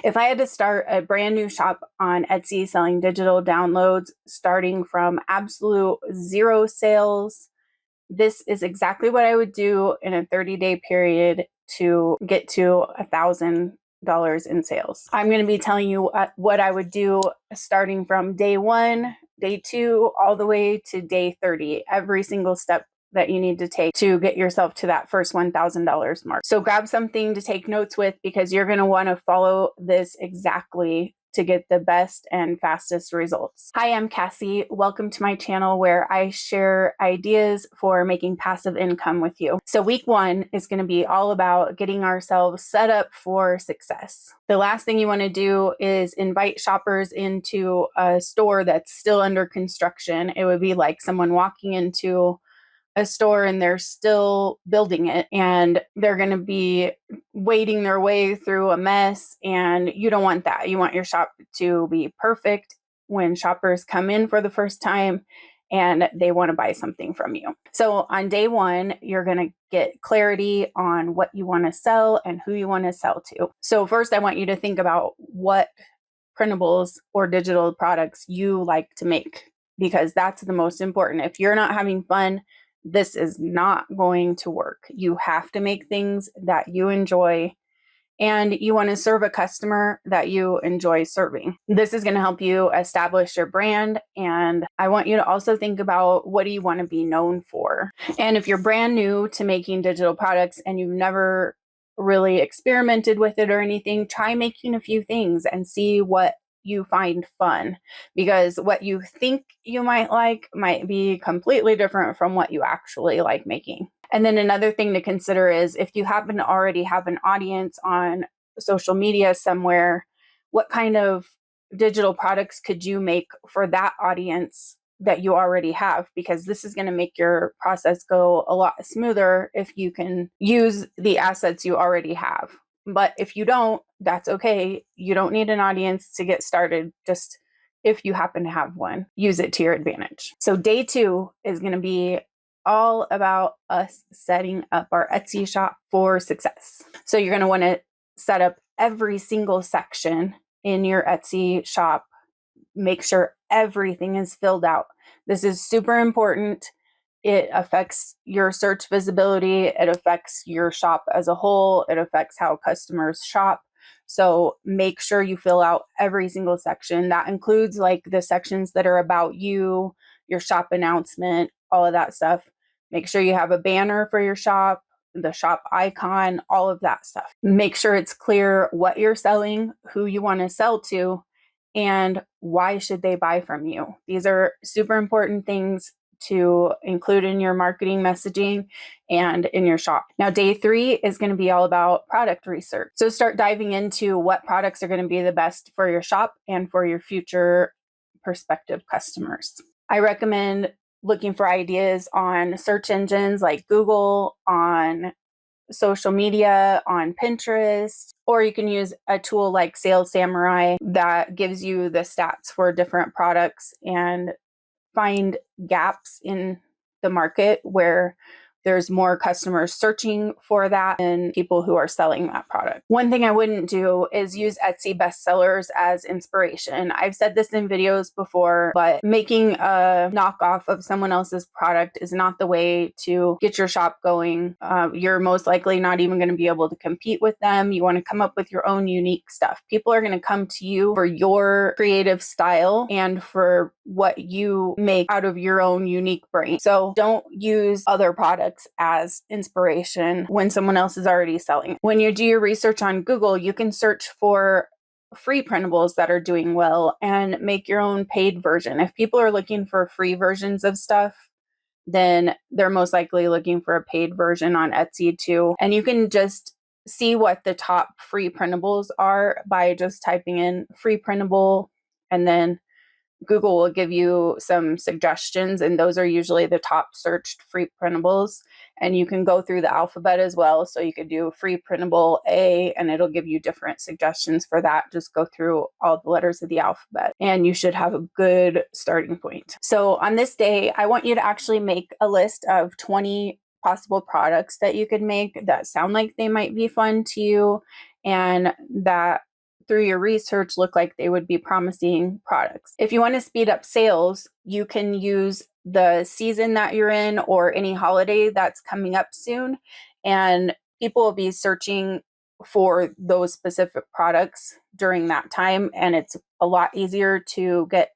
If I had to start a brand new shop on Etsy selling digital downloads, starting from absolute zero sales, this is exactly what I would do in a 30-day period to get to $1,000 in sales. I'm going to be telling you what I would do starting from day 1, day 2, all the way to day 30, every single step that you need to take to get yourself to that first $1,000 mark. So grab something to take notes with, because you're going to want to follow this exactly to get the best and fastest results. Hi, I'm Cassie. Welcome to my channel where I share ideas for making passive income with you. So week 1 is going to be all about getting ourselves set up for success. The last thing you want to do is invite shoppers into a store that's still under construction. It would be like someone walking into a store and they're still building it, and they're going to be wading their way through a mess, and you don't want that. You want your shop to be perfect when shoppers come in for the first time and they want to buy something from you. So on day 1, you're going to get clarity on what you want to sell and who you want to sell to. So first, I want you to think about what printables or digital products you like to make, because that's the most important. If you're not having fun, this is not going to work. You have to make things that you enjoy, and you want to serve a customer that you enjoy serving. This is going to help you establish your brand. And I want you to also think about, what do you want to be known for? And if you're brand new to making digital products and you've never really experimented with it or anything, try making a few things and see what you find fun, because what you think you might be completely different from what you actually like making. And then another thing to consider is, if you happen to already have an audience on social media somewhere, what kind of digital products could you make for that audience that you already have? Because this is going to make your process go a lot smoother if you can use the assets you already have. But if you don't, that's okay. You don't need an audience to get started. Just if you happen to have one, use it to your advantage. So day 2 is going to be all about us setting up our Etsy shop for success. So you're going to want to set up every single section in your Etsy shop. Make sure everything is filled out. This is super important. It affects your search visibility. It affects your shop as a whole. It affects how customers shop. So make sure you fill out every single section. That includes like the sections that are about you, your shop announcement, all of that stuff. Make sure you have a banner for your shop, the shop icon, all of that stuff. Make sure it's clear what you're selling, who you want to sell to, and why should they buy from you. These are super important things to include in your marketing messaging and in your shop. Now, day 3 is going to be all about product research. So start diving into what products are going to be the best for your shop and for your future prospective customers. I recommend looking for ideas on search engines like Google, on social media, on Pinterest, or you can use a tool like Sales Samurai that gives you the stats for different products and find gaps in the market where there's more customers searching for that than people who are selling that product. One thing I wouldn't do is use Etsy bestsellers as inspiration. I've said this in videos before, but making a knockoff of someone else's product is not the way to get your shop going. You're most likely not even going to be able to compete with them. You want to come up with your own unique stuff. People are going to come to you for your creative style and for what you make out of your own unique brain. So don't use other products as inspiration when someone else is already selling. When you do your research on Google, you can search for free printables that are doing well and make your own paid version. If people are looking for free versions of stuff, then they're most likely looking for a paid version on Etsy too. And you can just see what the top free printables are by just typing in free printable, and then Google will give you some suggestions, and those are usually the top searched free printables. And you can go through the alphabet as well. So you could do free printable A, and it'll give you different suggestions for that. Just go through all the letters of the alphabet, and you should have a good starting point. So on this day, I want you to actually make a list of 20 possible products that you could make that sound like they might be fun to you and that through your research look like they would be promising products. If you want to speed up sales, you can use the season that you're in or any holiday that's coming up soon, and people will be searching for those specific products during that time, and it's a lot easier to get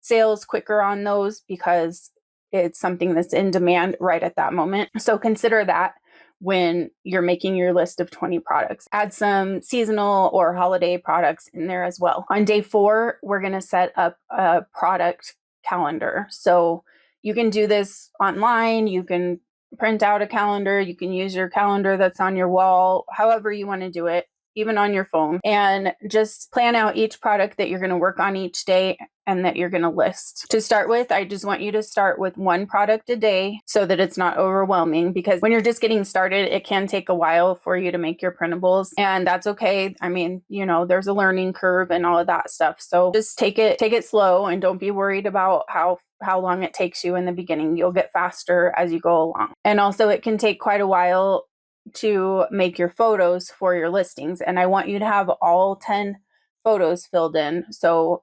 sales quicker on those because it's something that's in demand right at that moment. So consider that when you're making your list of 20 products. Add some seasonal or holiday products in there as well. On day 4, we're going to set up a product calendar. So you can do this online. You can print out a calendar. You can use your calendar that's on your wall, however you want to do it, even on your phone, and just plan out each product that you're going to work on each day and that you're going to list. To start with, I just want you to start with 1 product a day so that it's not overwhelming, because when you're just getting started, it can take a while for you to make your printables, and that's okay. I mean, you know, there's a learning curve and all of that stuff. So just take it slow, and don't be worried about how long it takes you in the beginning. You'll get faster as you go along. And also, it can take quite a while to make your photos for your listings, and I want you to have all 10 photos filled in. So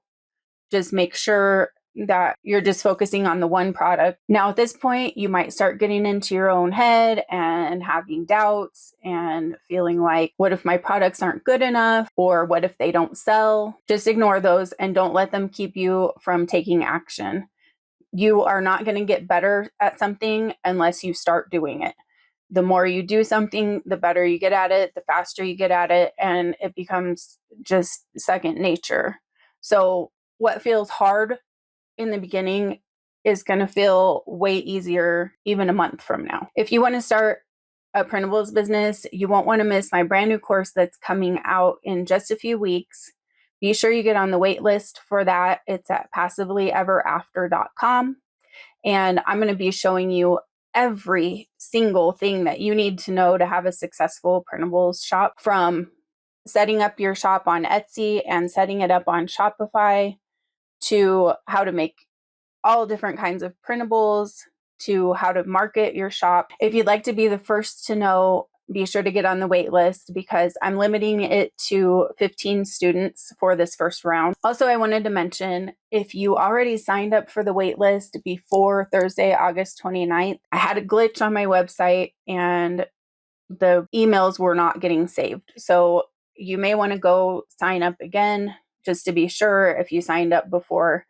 just make sure that you're just focusing on the 1 product. Now, at this point, you might start getting into your own head and having doubts and feeling like, what if my products aren't good enough? Or what if they don't sell? Just ignore those and don't let them keep you from taking action. You are not going to get better at something unless you start doing it. The more you do something, the better you get at it, the faster you get at it, and it becomes just second nature. So what feels hard in the beginning is going to feel way easier even a month from now. If you want to start a printables business, you won't want to miss my brand new course that's coming out in just a few weeks. Be sure you get on the wait list for that. It's at passivelyEverAfter.com. And I'm going to be showing you every single thing that you need to know to have a successful printables shop, from setting up your shop on Etsy and setting it up on Shopify, to how to make all different kinds of printables, to how to market your shop. If you'd like to be the first to know, be sure to get on the wait list, because I'm limiting it to 15 students for this first round. Also, I wanted to mention, if you already signed up for the wait list before Thursday, August 29th, I had a glitch on my website and the emails were not getting saved. So you may want to go sign up again just to be sure if you signed up before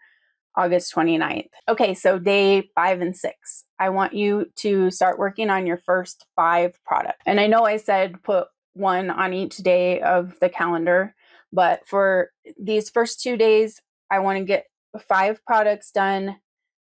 August 29th. Okay, so day 5 and 6, I want you to start working on your first 5 products. And I know I said put 1 on each day of the calendar, but for these first 2 days, I want to get 5 products done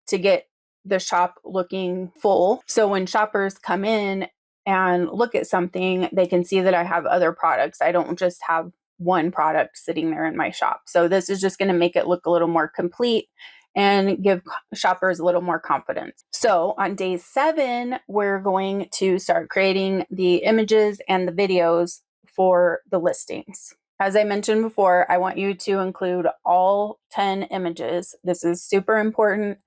to get the shop looking full. So when shoppers come in and look at something, they can see that I have other products. I don't just have 1 product sitting there in my shop. So this is just going to make it look a little more complete and give shoppers a little more confidence. So on day 7, we're going to start creating the images and the videos for the listings. As I mentioned before, I want you to include all 10 images. This is super important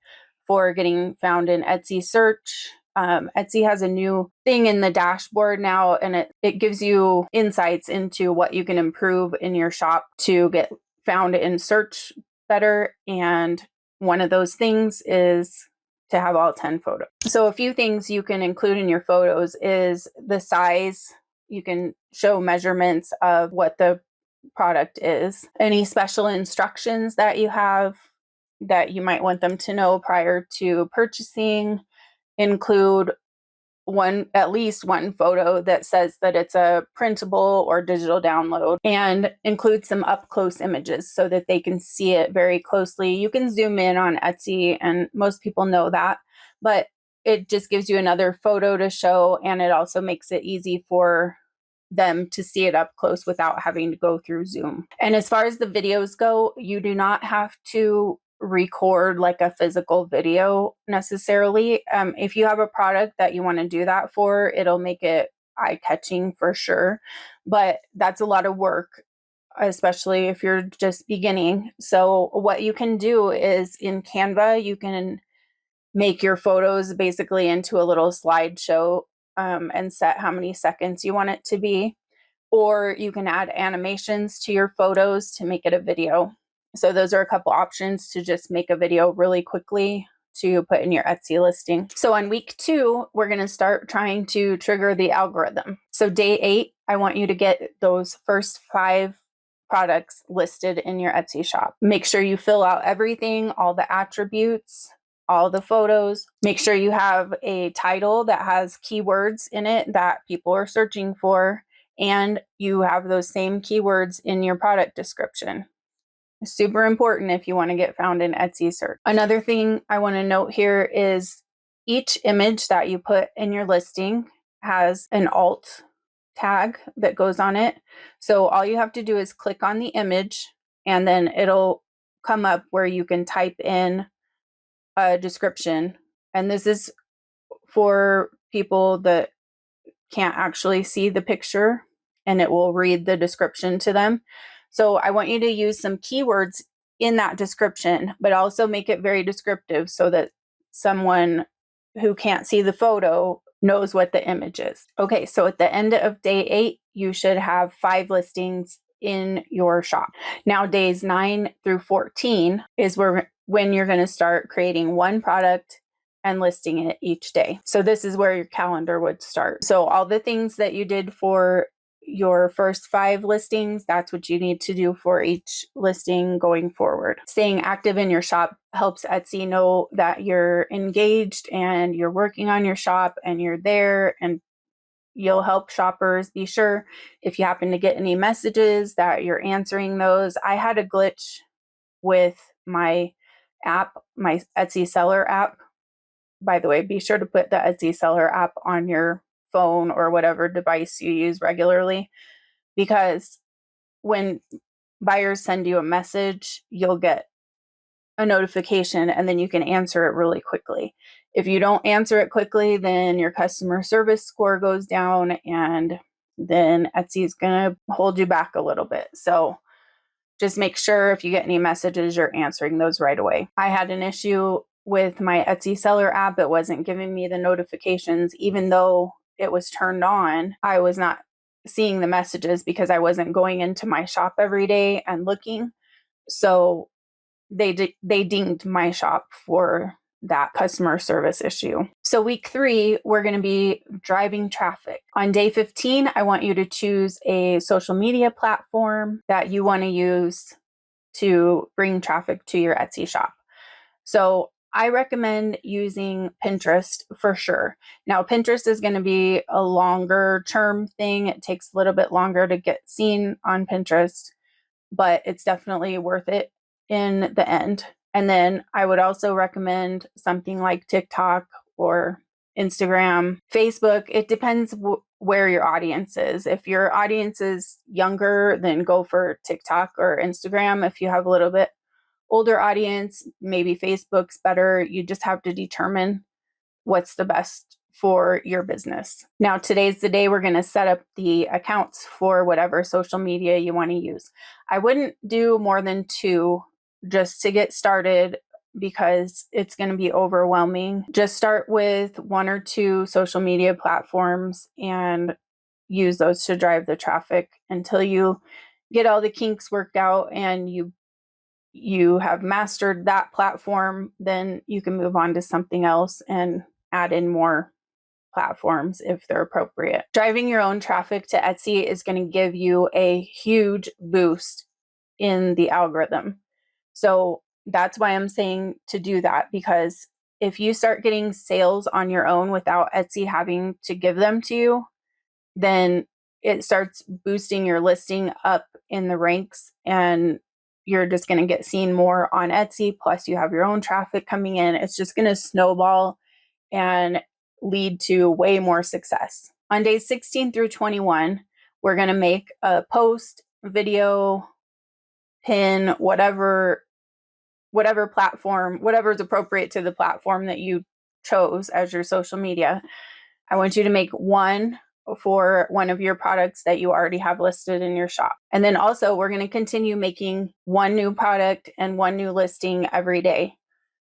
for getting found in Etsy search. Etsy has a new thing in the dashboard now, and it gives you insights into what you can improve in your shop to get found in search better. And one of those things is to have all 10 photos. So a few things you can include in your photos is the size. You can show measurements of what the product is, any special instructions that you have that you might want them to know prior to purchasing. Include at least one photo that says that it's a printable or digital download, and include some up close images so that they can see it very closely. You can zoom in on Etsy, and most people know that, but it just gives you another photo to show, and it also makes it easy for them to see it up close without having to go through Zoom. And as far as the videos go, you do not have to record like a physical video necessarily. If you have a product that you want to do that for, it'll make it eye-catching for sure, but that's a lot of work, especially if you're just beginning. So what you can do is in Canva, you can make your photos basically into a little slideshow, and set how many seconds you want it to be. or you can add animations to your photos to make it a video. So those are a couple options to just make a video really quickly to put in your Etsy listing. So on week 2, we're going to start trying to trigger the algorithm. So day 8, I want you to get those first 5 products listed in your Etsy shop. Make sure you fill out everything, all the attributes, all the photos. Make sure you have a title that has keywords in it that people are searching for, and you have those same keywords in your product description. Super important if you want to get found in Etsy search. Another thing I want to note here is each image that you put in your listing has an alt tag that goes on it. So all you have to do is click on the image, and then it'll come up where you can type in a description. And this is for people that can't actually see the picture, and it will read the description to them. So I want you to use some keywords in that description, but also make it very descriptive so that someone who can't see the photo knows what the image is. Okay, so at the end of day 8, you should have 5 listings in your shop. Now days 9 through 14 is when you're going to start creating one product and listing it each day. So this is where your calendar would start. So all the things that you did for your first 5 listings, that's what you need to do for each listing going forward. Staying active in your shop helps Etsy know that you're engaged and you're working on your shop and you're there, and you'll help shoppers. Be sure if you happen to get any messages that you're answering those. I had a glitch with my app, my Etsy seller app. By the way, be sure to put the Etsy seller app on your phone or whatever device you use regularly, because when buyers send you a message, you'll get a notification and then you can answer it really quickly. If you don't answer it quickly, then your customer service score goes down, and then Etsy is going to hold you back a little bit. So just make sure if you get any messages, you're answering those right away. I had an issue with my Etsy seller app. It wasn't giving me the notifications. Even though it was turned on, I was not seeing the messages because I wasn't going into my shop every day and looking. So they dinged my shop for that customer service issue. So week 3, we're going to be driving traffic. On day 15, I want you to choose a social media platform that you want to use to bring traffic to your Etsy shop. So I recommend using Pinterest for sure. Now, Pinterest is going to be a longer term thing. It takes a little bit longer to get seen on Pinterest, but it's definitely worth it in the end. And then I would also recommend something like TikTok or Instagram, Facebook. It depends where your audience is. If your audience is younger, then go for TikTok or Instagram. If you have a little bit older audience, maybe Facebook's better. You just have to determine what's the best for your business. Now, today's the day we're going to set up the accounts for whatever social media you want to use. I wouldn't do more than 2 just to get started, because it's going to be overwhelming. Just start with 1 or 2 social media platforms and use those to drive the traffic until you get all the kinks worked out and you have mastered that platform. Then you can move on to something else and add in more platforms if they're appropriate. Driving your own traffic to Etsy is going to give you a huge boost in the algorithm. So that's why I'm saying to do that, because if you start getting sales on your own without Etsy having to give them to you, then it starts boosting your listing up in the ranks, and you're just going to get seen more on Etsy. Plus you have your own traffic coming in. It's just going to snowball and lead to way more success. On days 16 through 21, we're going to make a post, video, pin, whatever platform, whatever is appropriate to the platform that you chose as your social media. I want you to make one for one of your products that you already have listed in your shop. And then also we're going to continue making one new product and one new listing every day.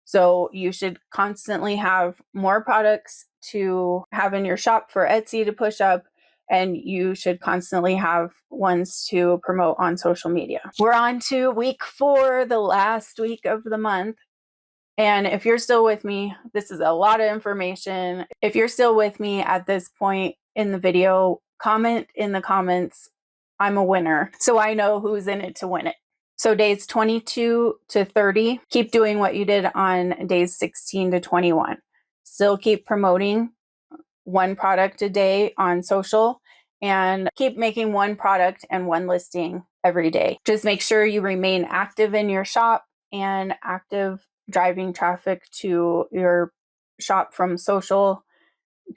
So you should constantly have more products to have in your shop for Etsy to push up, and you should constantly have ones to promote on social media. We're on to week 4, the last week of the month. And if you're still with me, this is a lot of information. If you're still with me at this point in the video, comment in the comments, I'm a winner, so I know who's in it to win it. So days 22 to 30, keep doing what you did on days 16 to 21. Still keep promoting one product a day on social, and keep making one product and one listing every day. Just make sure you remain active in your shop and active driving traffic to your shop from social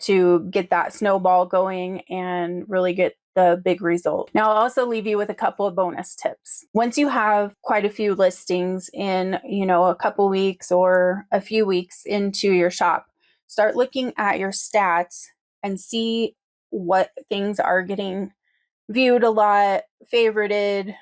to get that snowball going and really get the big result. Now, I'll also leave you with a couple of bonus tips. Once you have quite a few listings in, a couple weeks or a few weeks into your shop, start looking at your stats and see what things are getting viewed a lot, favorited,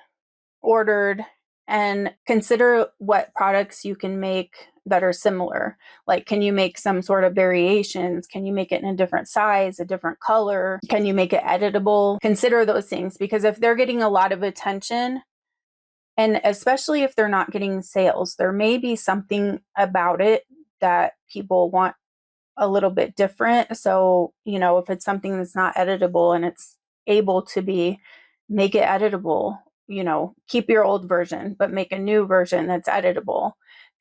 ordered, and consider what products you can make that are similar. Like, can you make some sort of variations? Can you make it in a different size, a different color? Can you make it editable? Consider those things, because if they're getting a lot of attention, and especially if they're not getting sales, there may be something about it that people want a little bit different. So, if it's something that's not editable and it's able to be, make it editable. Keep your old version, but make a new version that's editable.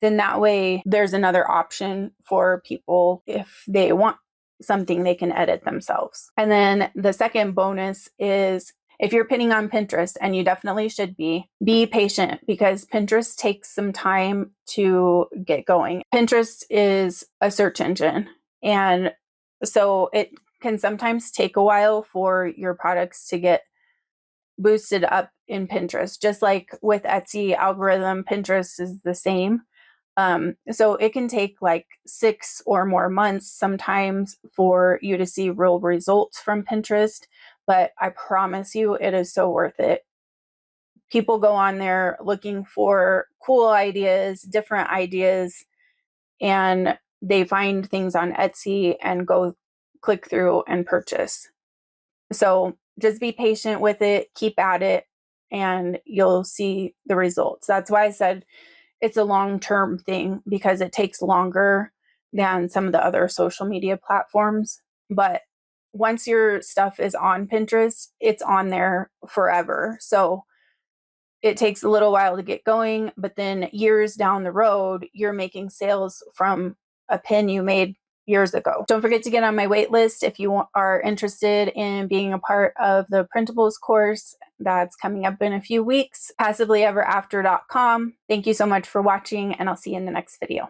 Then that way there's another option for people if they want something they can edit themselves. And then the second bonus is, if you're pinning on Pinterest, and you definitely should be patient, because Pinterest takes some time to get going. Pinterest is a search engine, and so it can sometimes take a while for your products to get boosted up in Pinterest. Just like with Etsy algorithm, Pinterest is the same. So it can take like 6 or more months sometimes for you to see real results from Pinterest, but I promise you it is so worth it. People go on there looking for cool ideas, different ideas, and they find things on Etsy and go click through and purchase. So just be patient with it, keep at it, and you'll see the results. That's why I said it's a long-term thing, because it takes longer than some of the other social media platforms. But once your stuff is on Pinterest, it's on there forever. So it takes a little while to get going, but then years down the road, you're making sales from a pin you made years ago. Don't forget to get on my wait list if you are interested in being a part of the Printables course that's coming up in a few weeks. PassivelyEverAfter.com. Thank you so much for watching, and I'll see you in the next video.